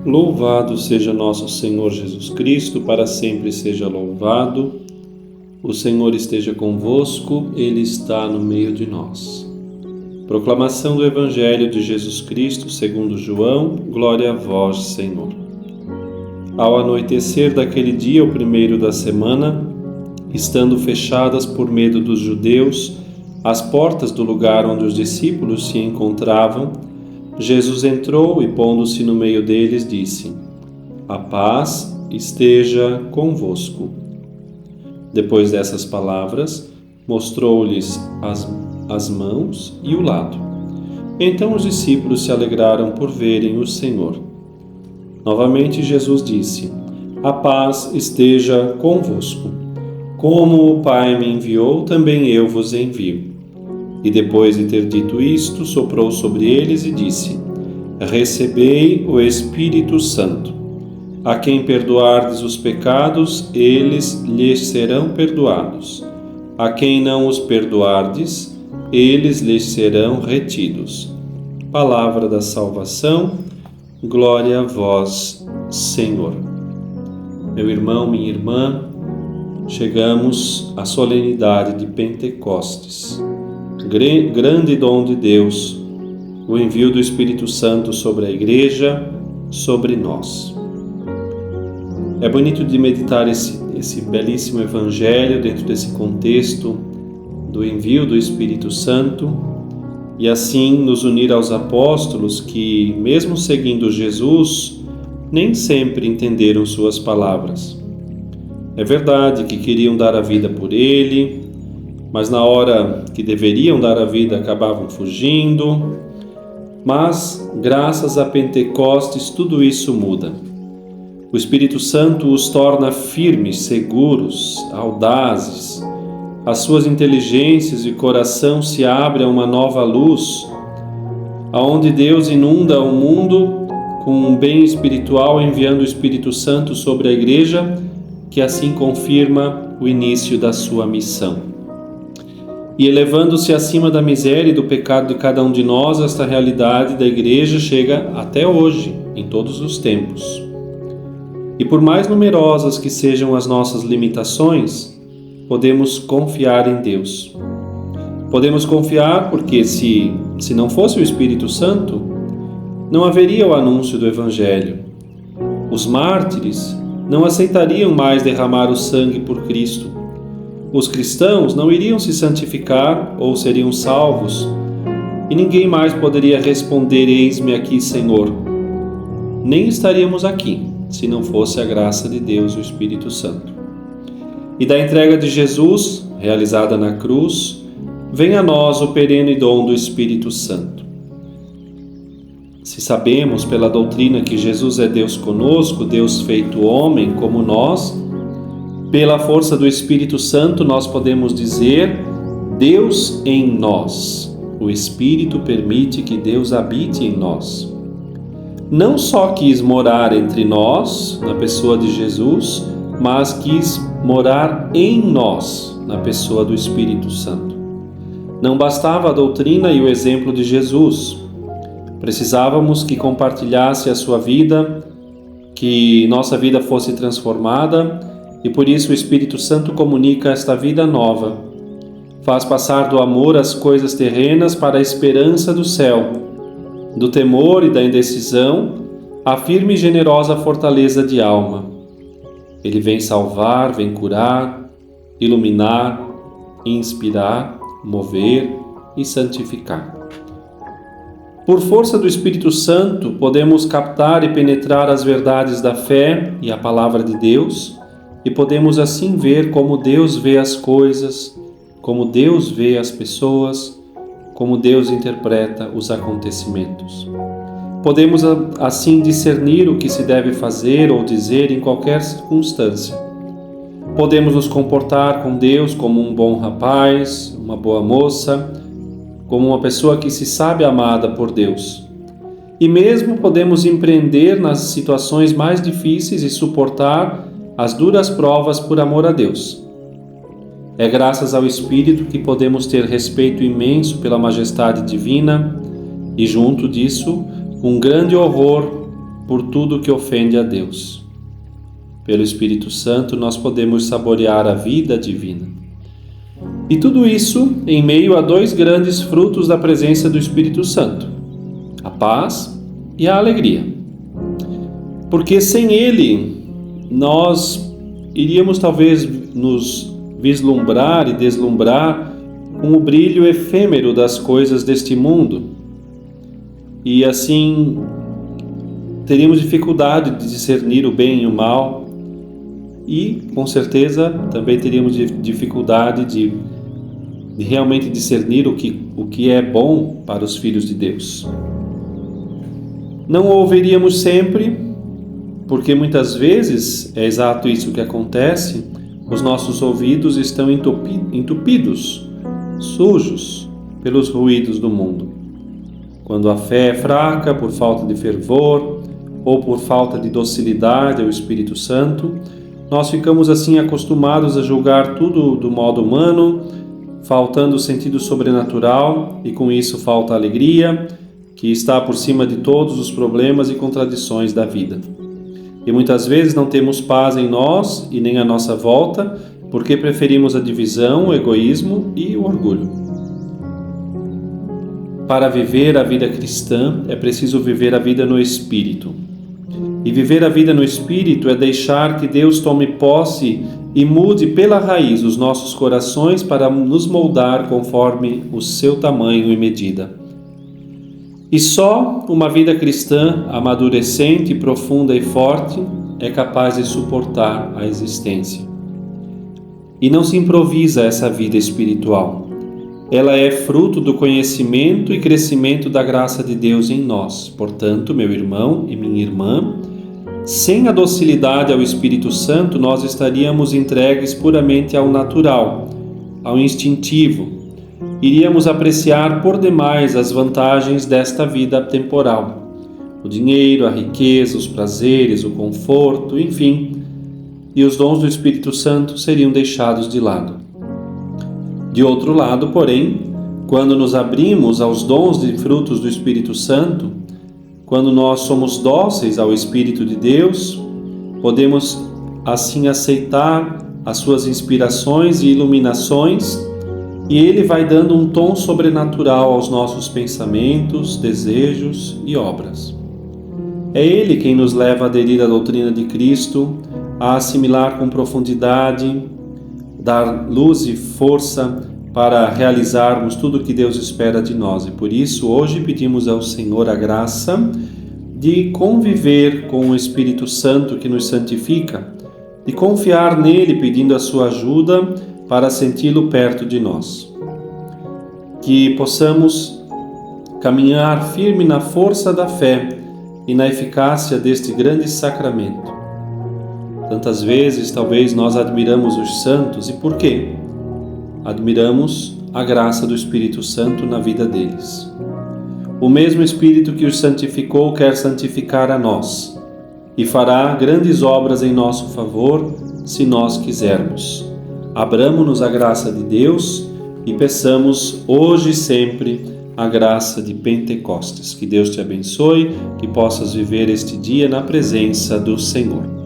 Louvado seja nosso Senhor Jesus Cristo, para sempre seja louvado. O Senhor esteja convosco, Ele está no meio de nós. Proclamação do Evangelho de Jesus Cristo segundo João, glória a vós, Senhor. Ao anoitecer daquele dia, o primeiro da semana, estando fechadas por medo dos judeus as portas do lugar onde os discípulos se encontravam, Jesus entrou e, pondo-se no meio deles, disse: A paz esteja convosco. Depois dessas palavras, mostrou-lhes as mãos e o lado. Então os discípulos se alegraram por verem o Senhor. Novamente Jesus disse: A paz esteja convosco. Como o Pai me enviou, também eu vos envio. E depois de ter dito isto, soprou sobre eles e disse: Recebei o Espírito Santo. A quem perdoardes os pecados, eles lhes serão perdoados. A quem não os perdoardes, eles lhes serão retidos. Palavra da salvação, glória a vós, Senhor. Meu irmão, minha irmã, chegamos à solenidade de Pentecostes. Grande dom de Deus, o envio do Espírito Santo sobre a Igreja, sobre nós. É bonito de meditar esse belíssimo Evangelho dentro desse contexto do envio do Espírito Santo e assim nos unir aos apóstolos que, mesmo seguindo Jesus, nem sempre entenderam suas palavras. É verdade que queriam dar a vida por Ele, mas na hora que deveriam dar a vida acabavam fugindo. Mas, graças a Pentecostes, tudo isso muda. O Espírito Santo os torna firmes, seguros, audazes. As suas inteligências e coração se abrem a uma nova luz, aonde Deus inunda o mundo com um bem espiritual, enviando o Espírito Santo sobre a Igreja, que assim confirma o início da sua missão. E elevando-se acima da miséria e do pecado de cada um de nós, esta realidade da Igreja chega até hoje, em todos os tempos. E por mais numerosas que sejam as nossas limitações, podemos confiar em Deus. Podemos confiar porque se não fosse o Espírito Santo, não haveria o anúncio do Evangelho. Os mártires não aceitariam mais derramar o sangue por Cristo. Os cristãos não iriam se santificar ou seriam salvos, e ninguém mais poderia responder: Eis-me aqui, Senhor. Nem estaríamos aqui se não fosse a graça de Deus, o Espírito Santo. E da entrega de Jesus, realizada na cruz, vem a nós o perene dom do Espírito Santo. Se sabemos pela doutrina que Jesus é Deus conosco, Deus feito homem como nós, pela força do Espírito Santo nós podemos dizer: Deus em nós. O Espírito permite que Deus habite em nós. Não só quis morar entre nós, na pessoa de Jesus, mas quis morar em nós, na pessoa do Espírito Santo. Não bastava a doutrina e o exemplo de Jesus. Precisávamos que compartilhasse a sua vida, que nossa vida fosse transformada, e por isso o Espírito Santo comunica esta vida nova. Faz passar do amor às coisas terrenas para a esperança do céu, do temor e da indecisão, a firme e generosa fortaleza de alma. Ele vem salvar, vem curar, iluminar, inspirar, mover e santificar. Por força do Espírito Santo, podemos captar e penetrar as verdades da fé e a palavra de Deus, e podemos assim ver como Deus vê as coisas, como Deus vê as pessoas, como Deus interpreta os acontecimentos. Podemos assim discernir o que se deve fazer ou dizer em qualquer circunstância. Podemos nos comportar com Deus como um bom rapaz, uma boa moça, como uma pessoa que se sabe amada por Deus. E mesmo podemos empreender nas situações mais difíceis e suportar as duras provas por amor a Deus. É graças ao Espírito que podemos ter respeito imenso pela majestade divina e, junto disso, um grande horror por tudo que ofende a Deus. Pelo Espírito Santo, nós podemos saborear a vida divina. E tudo isso em meio a dois grandes frutos da presença do Espírito Santo: a paz e a alegria. Porque sem ele, nós iríamos talvez nos vislumbrar e deslumbrar com o brilho efêmero das coisas deste mundo. E assim, teríamos dificuldade de discernir o bem e o mal. E, com certeza, também teríamos dificuldade de realmente discernir o que é bom para os filhos de Deus. Não o ouviríamos sempre, porque muitas vezes é exato isso que acontece: os nossos ouvidos estão entupidos, sujos pelos ruídos do mundo. Quando a fé é fraca por falta de fervor ou por falta de docilidade ao Espírito Santo, nós ficamos assim acostumados a julgar tudo do modo humano, faltando o sentido sobrenatural, e com isso falta a alegria, que está por cima de todos os problemas e contradições da vida. E muitas vezes não temos paz em nós e nem à nossa volta, porque preferimos a divisão, o egoísmo e o orgulho. Para viver a vida cristã, é preciso viver a vida no Espírito. E viver a vida no Espírito é deixar que Deus tome posse e mude pela raiz os nossos corações para nos moldar conforme o seu tamanho e medida. E só uma vida cristã amadurecente, profunda e forte é capaz de suportar a existência. E não se improvisa essa vida espiritual. Ela é fruto do conhecimento e crescimento da graça de Deus em nós. Portanto, meu irmão e minha irmã, sem a docilidade ao Espírito Santo, nós estaríamos entregues puramente ao natural, ao instintivo. Iríamos apreciar por demais as vantagens desta vida temporal: o dinheiro, a riqueza, os prazeres, o conforto, enfim, e os dons do Espírito Santo seriam deixados de lado. De outro lado, porém, quando nos abrimos aos dons e frutos do Espírito Santo, quando nós somos dóceis ao Espírito de Deus, podemos assim aceitar as suas inspirações e iluminações, e Ele vai dando um tom sobrenatural aos nossos pensamentos, desejos e obras. É Ele quem nos leva a aderir à doutrina de Cristo, a assimilar com profundidade, dar luz e força para realizarmos tudo o que Deus espera de nós. E por isso hoje pedimos ao Senhor a graça de conviver com o Espírito Santo que nos santifica, de confiar nele pedindo a sua ajuda para senti-lo perto de nós. Que possamos caminhar firme na força da fé e na eficácia deste grande sacramento. Tantas vezes, talvez, nós admiramos os santos. E por quê? Admiramos a graça do Espírito Santo na vida deles. O mesmo Espírito que os santificou quer santificar a nós e fará grandes obras em nosso favor, se nós quisermos. Abramo-nos a graça de Deus e peçamos hoje e sempre a graça de Pentecostes. Que Deus te abençoe, que possas viver este dia na presença do Senhor.